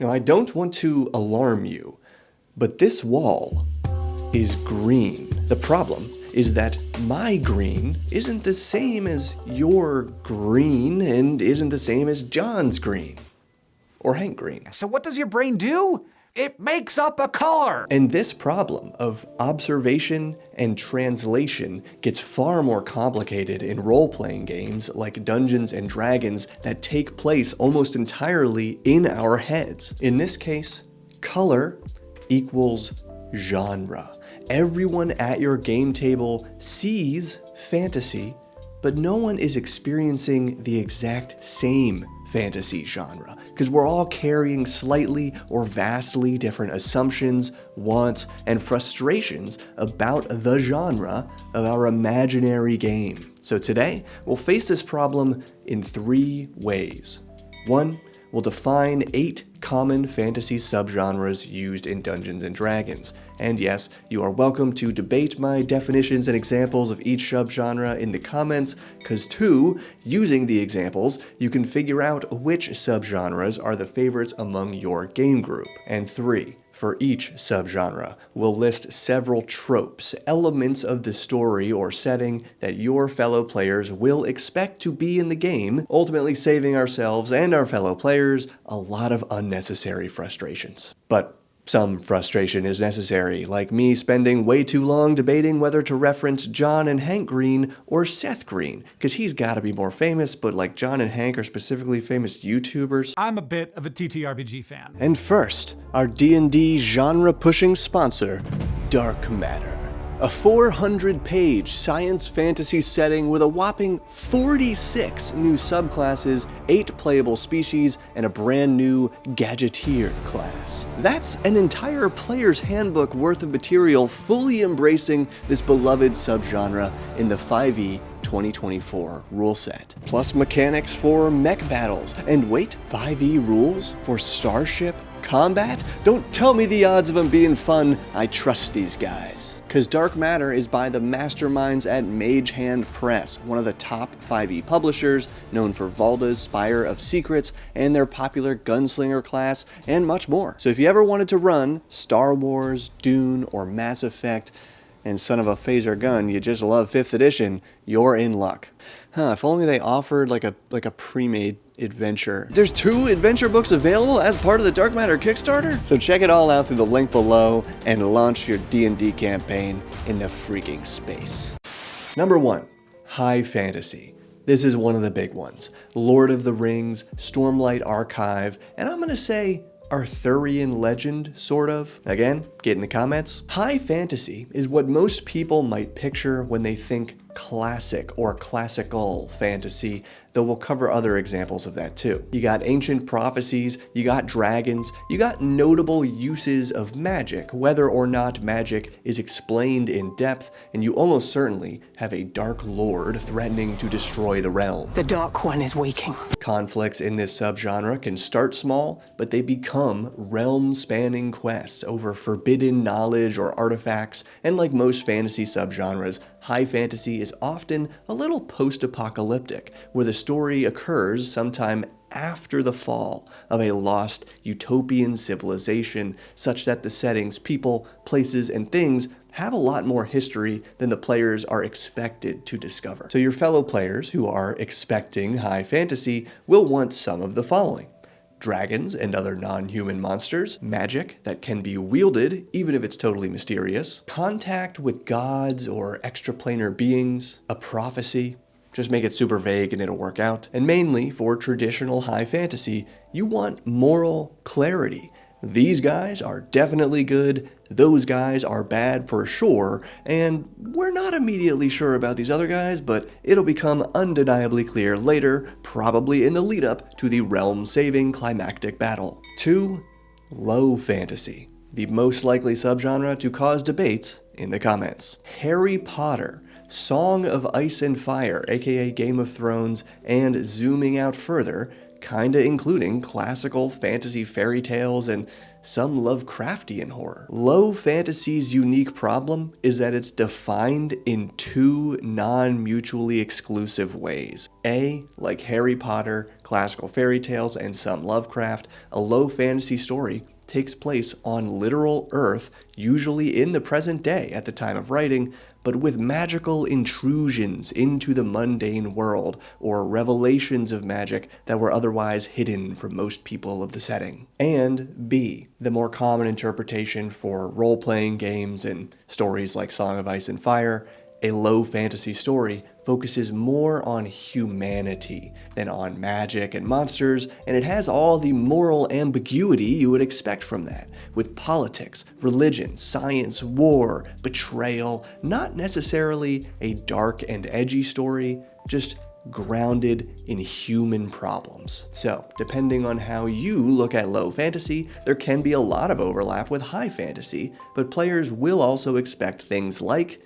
Now, I don't want to alarm you, but this wall is green. The problem is that my green isn't the same as your green and isn't the same as John's green. Or Hank Green. So what does your brain do? It makes up a color! And this problem of observation and translation gets far more complicated in role-playing games like Dungeons and Dragons that take place almost entirely in our heads. In this case, color equals genre. Everyone at your game table sees fantasy, but no one is experiencing the exact same fantasy genre, because we're all carrying slightly or vastly different assumptions, wants, and frustrations about the genre of our imaginary game. So today, we'll face this problem in 3 ways. 1, we'll define 8 common fantasy subgenres used in Dungeons and Dragons. And yes, you are welcome to debate my definitions and examples of each subgenre in the comments, because 2, using the examples, you can figure out which subgenres are the favorites among your game group. And 3, for each subgenre, we'll list several tropes, elements of the story or setting that your fellow players will expect to be in the game, ultimately saving ourselves and our fellow players a lot of unnecessary frustrations. But some frustration is necessary, like me spending way too long debating whether to reference John and Hank Green or Seth Green, because he's gotta be more famous, but like John and Hank are specifically famous YouTubers. I'm a bit of a TTRPG fan. And first, our D&D genre-pushing sponsor, Dark Matter. A 400-page science fantasy setting with a whopping 46 new subclasses, 8 playable species, and a brand new Gadgeteer class. That's an entire player's handbook worth of material fully embracing this beloved subgenre in the 5e 2024 rule set. Plus mechanics for mech battles, and wait, 5e rules for starship combat? Don't tell me the odds of them being fun. I trust these guys. Cause Dark Matter is by the masterminds at Mage Hand Press, one of the top 5e publishers, known for Valda's Spire of Secrets and their popular Gunslinger class, and much more. So if you ever wanted to run Star Wars, Dune, or Mass Effect, and son of a phaser gun, you just love 5th edition, you're in luck. If only they offered like a pre-made adventure. There's 2 adventure books available as part of the Dark Matter Kickstarter? So check it all out through the link below and launch your D&D campaign in the freaking space. Number 1, high fantasy. This is one of the big ones. Lord of the Rings, Stormlight Archive, and I'm gonna say Arthurian legend, sort of. Again, get in the comments. High fantasy is what most people might picture when they think classic or classical fantasy, though we'll cover other examples of that too. You got ancient prophecies, you got dragons, you got notable uses of magic, whether or not magic is explained in depth, and you almost certainly have a dark lord threatening to destroy the realm. The Dark One is waking. Conflicts in this subgenre can start small, but they become realm-spanning quests over forbidden knowledge or artifacts, and like most fantasy subgenres, high fantasy is often a little post-apocalyptic, where the story occurs sometime after the fall of a lost utopian civilization, such that the settings, people, places, and things have a lot more history than the players are expected to discover. So your fellow players who are expecting high fantasy will want some of the following: dragons and other non-human monsters, magic that can be wielded even if it's totally mysterious, contact with gods or extraplanar beings, a prophecy. Just make it super vague and it'll work out. And mainly for traditional high fantasy, you want moral clarity. These guys are definitely good, those guys are bad for sure, and we're not immediately sure about these other guys, but it'll become undeniably clear later, probably in the lead up to the realm-saving climactic battle. 2, low fantasy, the most likely subgenre to cause debates in the comments. Harry Potter, Song of Ice and Fire, aka Game of Thrones, and zooming out further, kinda including classical fantasy fairy tales and some Lovecraftian horror. Low fantasy's unique problem is that it's defined in two non-mutually exclusive ways. A, like Harry Potter, classical fairy tales, and some Lovecraft, a low fantasy story takes place on literal Earth, usually in the present day at the time of writing, but with magical intrusions into the mundane world, or revelations of magic that were otherwise hidden from most people of the setting. And B, the more common interpretation for role-playing games and stories like Song of Ice and Fire, a low fantasy story focuses more on humanity than on magic and monsters, and it has all the moral ambiguity you would expect from that, with politics, religion, science, war, betrayal, not necessarily a dark and edgy story, just grounded in human problems. So, depending on how you look at low fantasy, there can be a lot of overlap with high fantasy, but players will also expect things like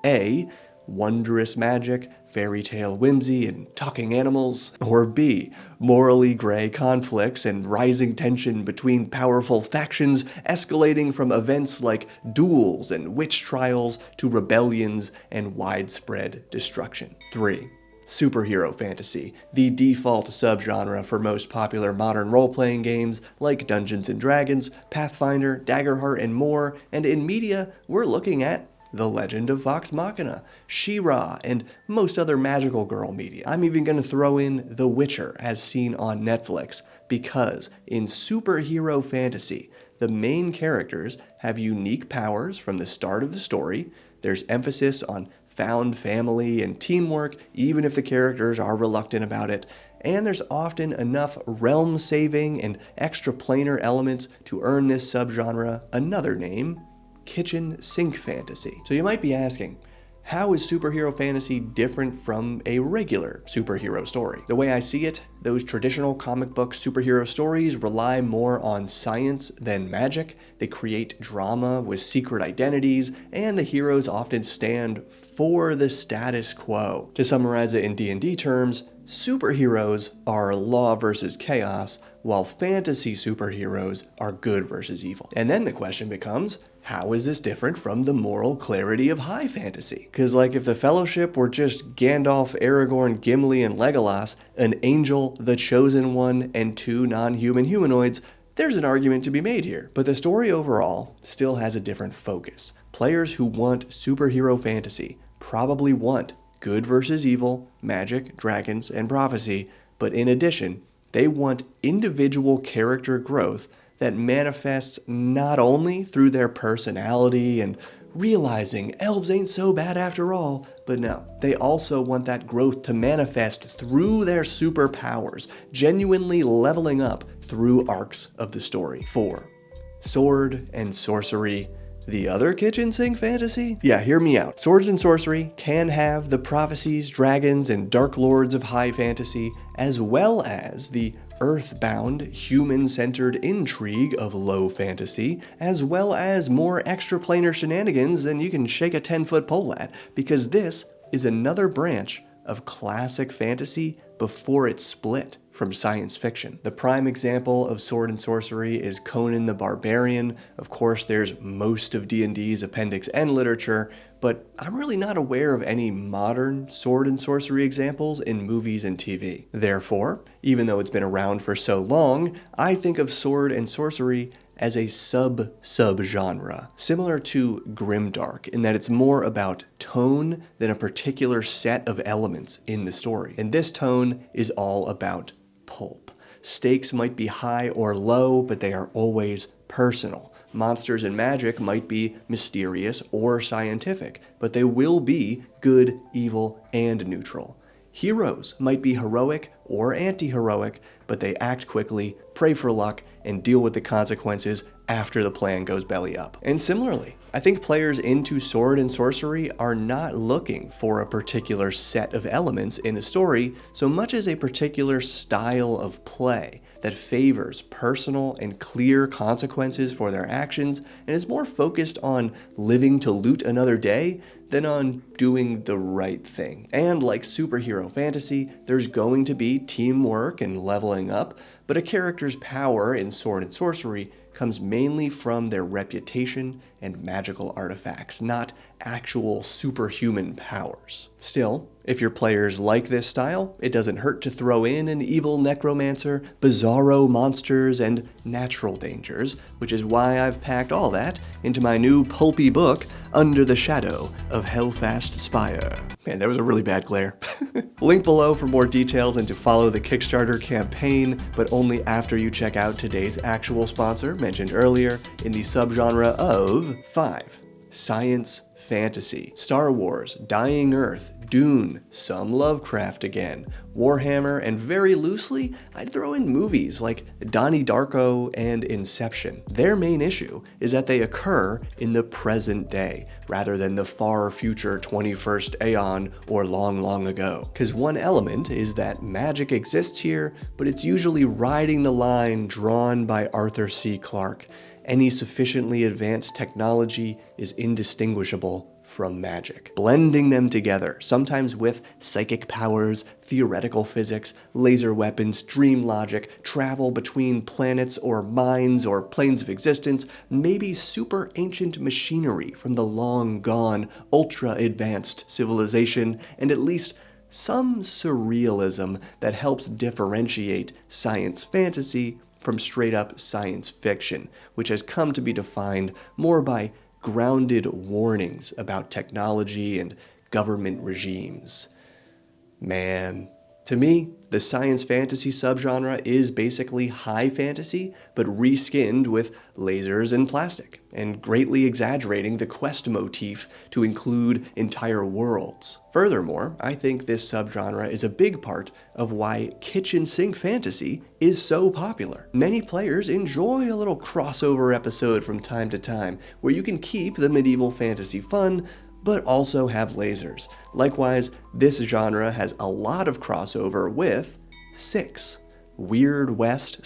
A, wondrous magic, fairy tale whimsy, and talking animals, or B, morally gray conflicts and rising tension between powerful factions escalating from events like duels and witch trials to rebellions and widespread destruction. 3. Superhero fantasy, the default subgenre for most popular modern role-playing games like Dungeons & Dragons, Pathfinder, Daggerheart, and more, and in media, we're looking at The Legend of Vox Machina, She-Ra, and most other magical girl media. I'm even going to throw in The Witcher, as seen on Netflix, because in superhero fantasy, the main characters have unique powers from the start of the story. There's emphasis on found family and teamwork, even if the characters are reluctant about it, and there's often enough realm-saving and extra-planar elements to earn this subgenre another name: kitchen sink fantasy. So you might be asking, how is superhero fantasy different from a regular superhero story? The way I see it, those traditional comic book superhero stories rely more on science than magic. They create drama with secret identities, and the heroes often stand for the status quo. To summarize it in D&D terms, superheroes are law versus chaos, while fantasy superheroes are good versus evil. And then the question becomes, how is this different from the moral clarity of high fantasy? Because like if the Fellowship were just Gandalf, Aragorn, Gimli, and Legolas, an angel, the Chosen One, and two non-human humanoids, there's an argument to be made here. But the story overall still has a different focus. Players who want superhero fantasy probably want good versus evil, magic, dragons, and prophecy, but in addition, they want individual character growth that manifests not only through their personality and realizing elves ain't so bad after all, but no, they also want that growth to manifest through their superpowers, genuinely leveling up through arcs of the story. 4. Sword and sorcery. The other kitchen sink fantasy? Yeah, hear me out. Swords and sorcery can have the prophecies, dragons, and dark lords of high fantasy, as well as the earthbound, human-centered intrigue of low fantasy, as well as more extra-planar shenanigans than you can shake a 10-foot pole at, because this is another branch of classic fantasy before it split from science fiction. The prime example of sword and sorcery is Conan the Barbarian. Of course, there's most of D&D's Appendix N literature, but I'm really not aware of any modern sword and sorcery examples in movies and TV. Therefore, even though it's been around for so long, I think of sword and sorcery as a sub-genre, similar to grimdark in that it's more about tone than a particular set of elements in the story. And this tone is all about pulp. Stakes might be high or low, but they are always personal. Monsters and magic might be mysterious or scientific, but they will be good, evil, and neutral. Heroes might be heroic or anti-heroic, but they act quickly, pray for luck, and deal with the consequences after the plan goes belly up. And similarly, I think players into sword and sorcery are not looking for a particular set of elements in a story so much as a particular style of play that favors personal and clear consequences for their actions and is more focused on living to loot another day than on doing the right thing. And like superhero fantasy, there's going to be teamwork and leveling up, but a character's power in sword and sorcery comes mainly from their reputation and magical artifacts, not actual superhuman powers. Still, if your players like this style, it doesn't hurt to throw in an evil necromancer, bizarro monsters, and natural dangers, which is why I've packed all that into my new pulpy book, Under the Shadow of Hellfast Spire. Man, that was a really bad glare. Link below for more details and to follow the Kickstarter campaign, but only after you check out today's actual sponsor, mentioned earlier, in the subgenre of 5. Science fantasy. Star Wars, Dying Earth, Dune, some Lovecraft again, Warhammer, and very loosely, I'd throw in movies like Donnie Darko and Inception. Their main issue is that they occur in the present day, rather than the far future 21st aeon or long, long ago. Because one element is that magic exists here, but it's usually riding the line drawn by Arthur C. Clarke. Any sufficiently advanced technology is indistinguishable from magic. Blending them together, sometimes with psychic powers, theoretical physics, laser weapons, dream logic, travel between planets or minds or planes of existence, maybe super ancient machinery from the long gone, ultra-advanced civilization, and at least some surrealism that helps differentiate science fantasy from straight-up science fiction, which has come to be defined more by grounded warnings about technology and government regimes. Man, to me, the science fantasy subgenre is basically high fantasy, but reskinned with lasers and plastic, and greatly exaggerating the quest motif to include entire worlds. Furthermore, I think this subgenre is a big part of why kitchen sink fantasy is so popular. Many players enjoy a little crossover episode from time to time, where you can keep the medieval fantasy fun, but also have lasers. Likewise, this genre has a lot of crossover with 6. Weird West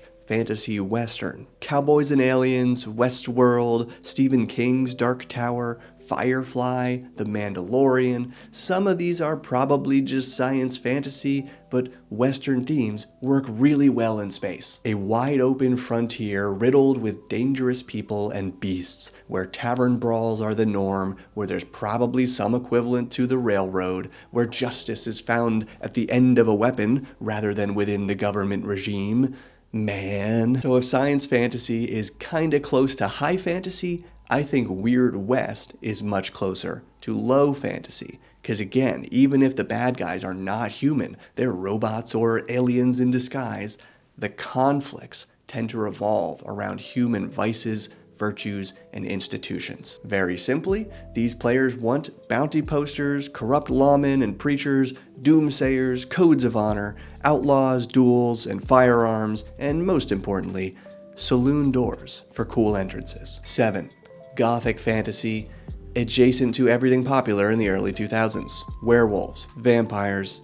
/ fantasy western. Cowboys and Aliens, Westworld, Stephen King's Dark Tower, Firefly, The Mandalorian. Some of these are probably just science fantasy, but Western themes work really well in space. A wide open frontier riddled with dangerous people and beasts, where tavern brawls are the norm, where there's probably some equivalent to the railroad, where justice is found at the end of a weapon rather than within the government regime. Man. So if science fantasy is kinda close to high fantasy, I think Weird West is much closer to low fantasy. Because again, even if the bad guys are not human, they're robots or aliens in disguise, the conflicts tend to revolve around human vices, virtues, and institutions. Very simply, these players want bounty posters, corrupt lawmen and preachers, doomsayers, codes of honor, outlaws, duels, and firearms, and most importantly, saloon doors for cool entrances. 7. Gothic fantasy, adjacent to everything popular in the early 2000s. Werewolves, vampires,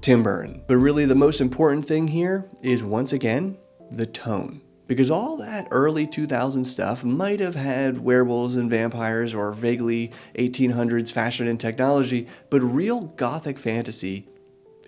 Tim Burton. But really the most important thing here is, once again, the tone. Because all that early 2000s stuff might have had werewolves and vampires or vaguely 1800s fashion and technology, but real Gothic fantasy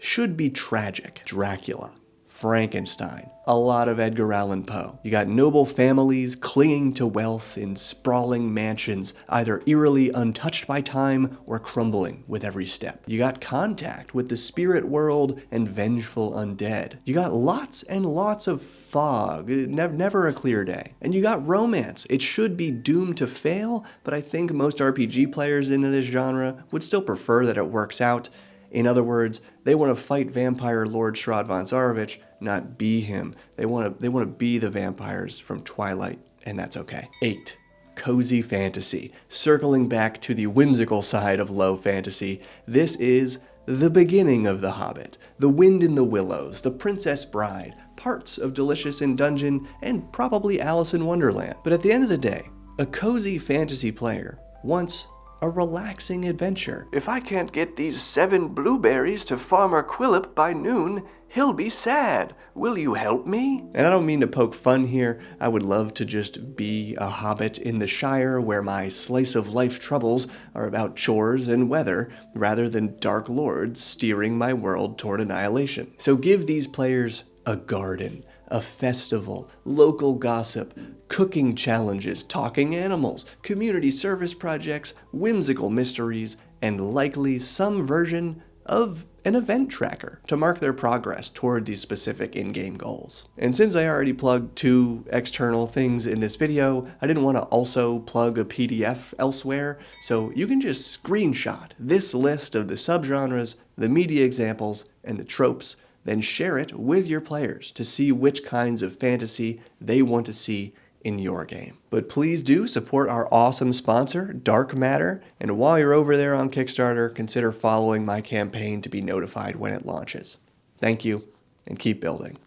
should be tragic. Dracula, Frankenstein, a lot of Edgar Allan Poe. You got noble families clinging to wealth in sprawling mansions, either eerily untouched by time or crumbling with every step. You got contact with the spirit world and vengeful undead. You got lots and lots of fog, never a clear day. And you got romance. It should be doomed to fail, but I think most RPG players into this genre would still prefer that it works out. In other words, they want to fight vampire Lord Strahd von Zarovich, not be him. They want to be the vampires from Twilight, and that's okay. 8. Cozy fantasy. Circling back to the whimsical side of low fantasy, this is the beginning of The Hobbit, The Wind in the Willows, The Princess Bride, parts of Delicious in Dungeon, and probably Alice in Wonderland. But at the end of the day, a cozy fantasy player wants a relaxing adventure. If I can't get these 7 blueberries to Farmer Quillip by noon, he'll be sad. Will you help me? And I don't mean to poke fun here. I would love to just be a hobbit in the Shire where my slice of life troubles are about chores and weather, rather than dark lords steering my world toward annihilation. So give these players a garden, a festival, local gossip, cooking challenges, talking animals, community service projects, whimsical mysteries, and likely some version of an event tracker to mark their progress toward these specific in-game goals. And since I already plugged 2 external things in this video, I didn't want to also plug a PDF elsewhere, so you can just screenshot this list of the subgenres, the media examples, and the tropes, then share it with your players to see which kinds of fantasy they want to see in your game. But please do support our awesome sponsor, Dark Matter, and while you're over there on Kickstarter, consider following my campaign to be notified when it launches. Thank you, and keep building.